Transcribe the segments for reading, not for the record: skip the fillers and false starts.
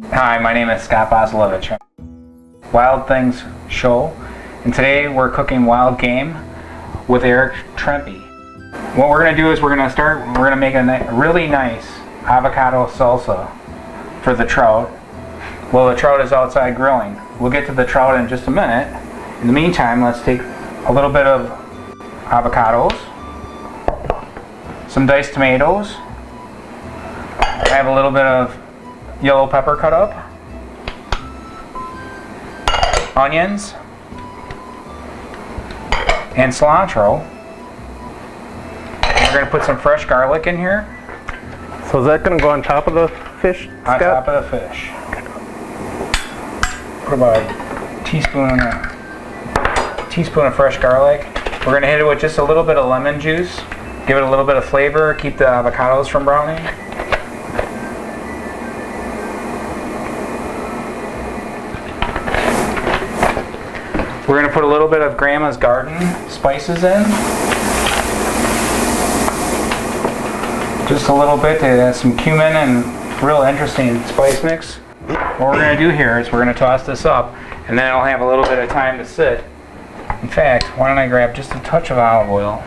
Hi, my name is Scott Bozlovich. Wild Things Show, and today we're cooking wild game with Eric Trempe. What we're going to do is we're going to make a really nice avocado salsa for the trout. Well, the trout is outside grilling. We'll get to the trout in just a minute. In the meantime, let's take a little bit of avocados, some diced tomatoes. I have a little bit of yellow pepper cut up, onions, and cilantro. We're going to put some fresh garlic in here. So is that going to go on top of the fish, Scott? On top of the fish. Put about a teaspoon of fresh garlic. We're going to hit it with just a little bit of lemon juice. Give it a little bit of flavor, keep the avocados from browning. We're going to put a little bit of Grandma's Garden spices in. Just a little bit to add some cumin and real interesting spice mix. What we're going to do here is we're going to toss this up, and then it'll have a little bit of time to sit. In fact, why don't I grab just a touch of olive oil.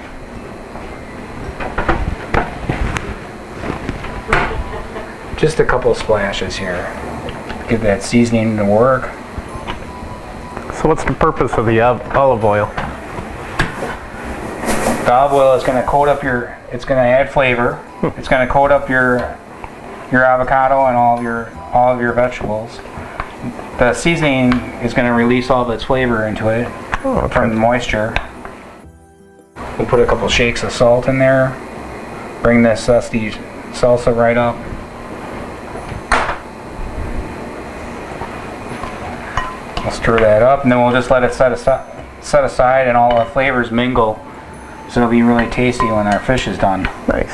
Just a couple splashes here. Give that seasoning to work. So what's the purpose of the olive oil? The olive oil is going to coat up it's going to add flavor. It's going to coat up your avocado and all of your vegetables. The seasoning is going to release all of its flavor into it from the moisture. We'll put a couple shakes of salt in there. Bring this zesty salsa right up. We'll stir that up, and then we'll just let it set aside and all the flavors mingle. So it'll be really tasty when our fish is done. Nice.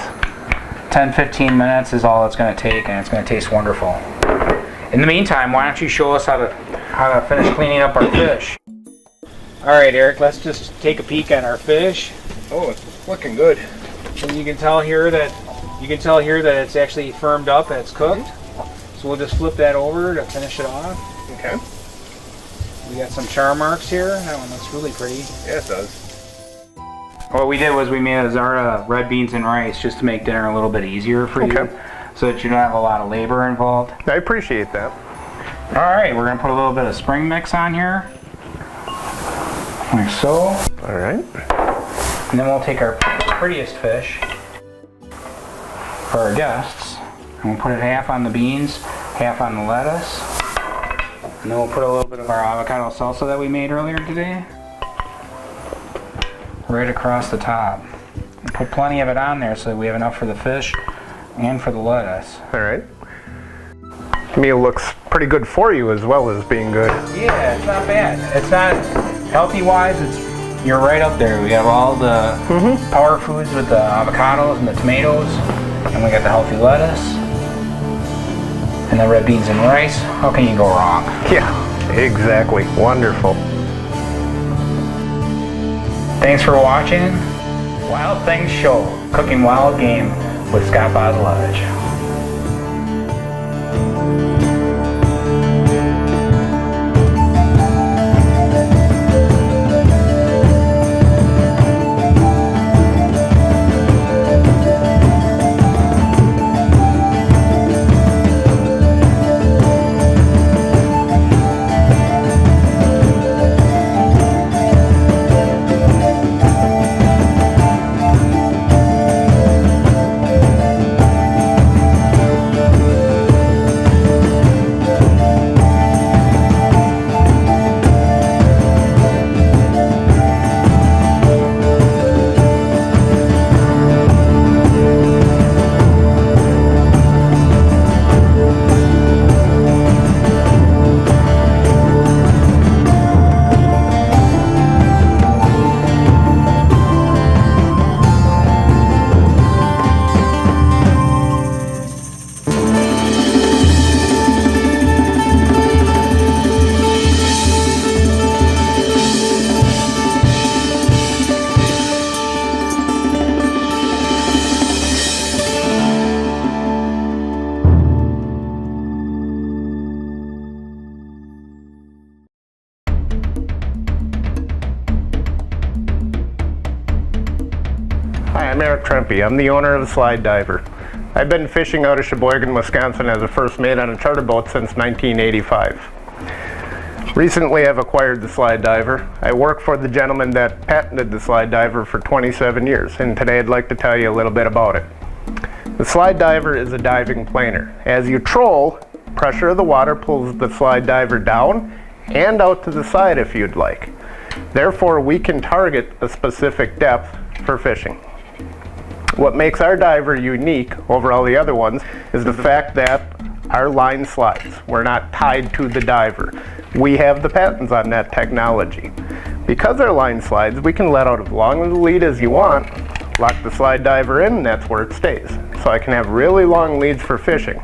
10-15 minutes is all it's going to take, and it's going to taste wonderful. In the meantime, why don't you show us how to finish cleaning up our fish? All right, Eric, let's just take a peek at our fish. Oh, it's looking good. And you can tell here that it's actually firmed up and it's cooked. So we'll just flip that over to finish it off. Okay. We got some char marks here. That one looks really pretty. Yeah, it does. What we did was we made a zarda red beans and rice just to make dinner a little bit easier for you, so that you don't have a lot of labor involved. I appreciate that. All right, we're gonna put a little bit of spring mix on here, like so. All right. And then we'll take our prettiest fish for our guests, and we'll put it half on the beans, half on the lettuce. And then we'll put a little bit of our avocado salsa that we made earlier today right across the top. And put plenty of it on there so that we have enough for the fish and for the lettuce. All right. Meal looks pretty good for you as well as being good. Yeah, it's not bad. It's not healthy-wise. You're right up there. We have all the power foods with the avocados and the tomatoes, and we got the healthy lettuce. And the red beans and rice. How can you go wrong? Yeah, exactly. Wonderful. Thanks for watching Wild Things Show, cooking wild game with Scott Bozlovich. I'm Eric Trempe. I'm the owner of the Slide Diver. I've been fishing out of Sheboygan, Wisconsin as a first mate on a charter boat since 1985. Recently I've acquired the Slide Diver. I work for the gentleman that patented the Slide Diver for 27 years, and today I'd like to tell you a little bit about it. The Slide Diver is a diving planer. As you troll, pressure of the water pulls the Slide Diver down and out to the side if you'd like. Therefore, we can target a specific depth for fishing. What makes our diver unique over all the other ones is the fact that our line slides. We're not tied to the diver. We have the patents on that technology. Because our line slides, we can let out as long of the lead as you want, lock the Slide Diver in, and that's where it stays. So I can have really long leads for fishing.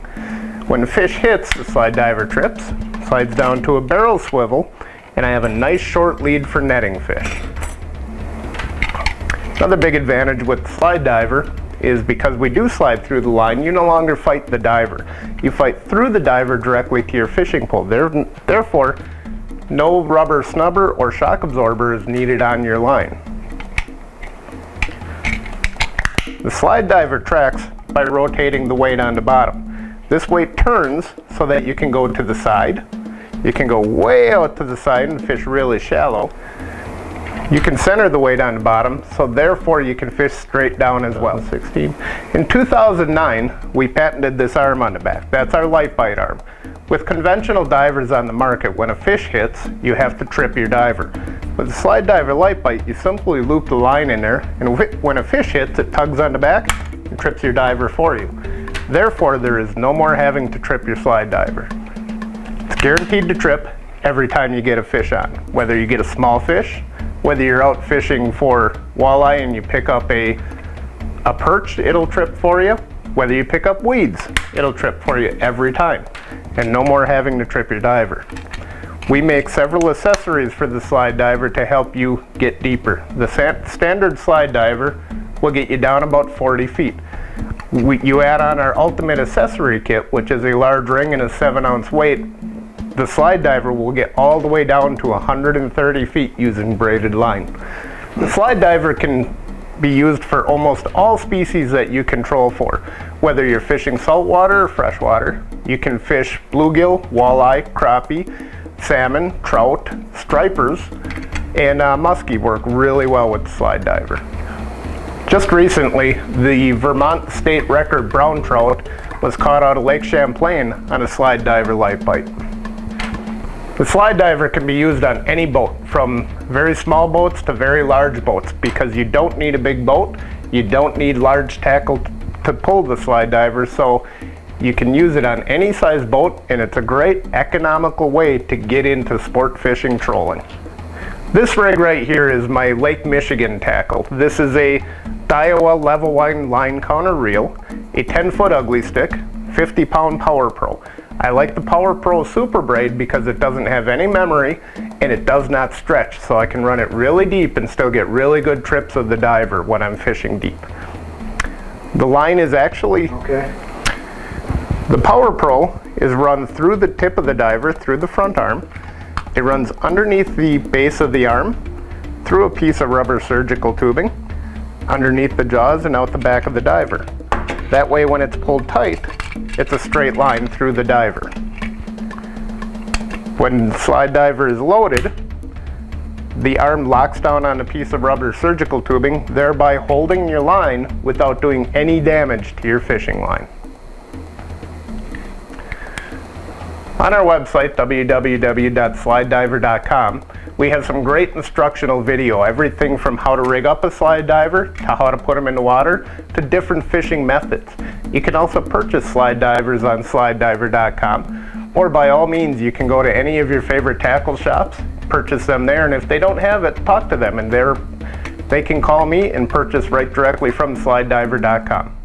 When the fish hits, the Slide Diver trips, slides down to a barrel swivel, and I have a nice short lead for netting fish. Another big advantage with the Slide Diver is because we do slide through the line, you no longer fight the diver. You fight through the diver directly to your fishing pole. Therefore, no rubber snubber or shock absorber is needed on your line. The Slide Diver tracks by rotating the weight on the bottom. This weight turns so that you can go to the side. You can go way out to the side and fish really shallow. You can center the weight on the bottom, so therefore you can fish straight down as well. 16. In 2009, we patented this arm on the back. That's our light bite arm. With conventional divers on the market, when a fish hits, you have to trip your diver. With the Slide Diver light bite, you simply loop the line in there, and when a fish hits, it tugs on the back and trips your diver for you. Therefore, there is no more having to trip your Slide Diver. It's guaranteed to trip every time you get a fish on. Whether you get a small fish, whether you're out fishing for walleye and you pick up a perch, it'll trip for you. Whether you pick up weeds, it'll trip for you every time. And no more having to trip your diver. We make several accessories for the Slide Diver to help you get deeper. The standard Slide Diver will get you down about 40 feet. You add on our ultimate accessory kit, which is a large ring and a 7-ounce weight. The Slide Diver will get all the way down to 130 feet using braided line. The Slide Diver can be used for almost all species that you control for. Whether you're fishing saltwater or freshwater, you can fish bluegill, walleye, crappie, salmon, trout, stripers, and muskie work really well with the Slide Diver. Just recently, the Vermont state record brown trout was caught out of Lake Champlain on a Slide Diver light bite. The Slide Diver can be used on any boat, from very small boats to very large boats, because you don't need a big boat, you don't need large tackle to pull the Slide Diver, so you can use it on any size boat, and it's a great economical way to get into sport fishing trolling. This rig right here is my Lake Michigan tackle. This is a Daiwa level line counter reel, a 10-foot ugly stick, 50-pound Power Pro. I like the Power Pro Super Braid because it doesn't have any memory and it does not stretch, so I can run it really deep and still get really good trips of the diver when I'm fishing deep. The line is actually, the Power Pro is run through the tip of the diver, through the front arm. It runs underneath the base of the arm, through a piece of rubber surgical tubing, underneath the jaws and out the back of the diver. That way when it's pulled tight, it's a straight line through the diver. When the Slide Diver is loaded, the arm locks down on a piece of rubber surgical tubing, thereby holding your line without doing any damage to your fishing line. On our website, www.slidediver.com, we have some great instructional video, everything from how to rig up a Slide Diver, to how to put them in the water, to different fishing methods. You can also purchase Slide Divers on slidediver.com, or by all means you can go to any of your favorite tackle shops, purchase them there, and if they don't have it, talk to them, and they can call me and purchase right directly from slidediver.com.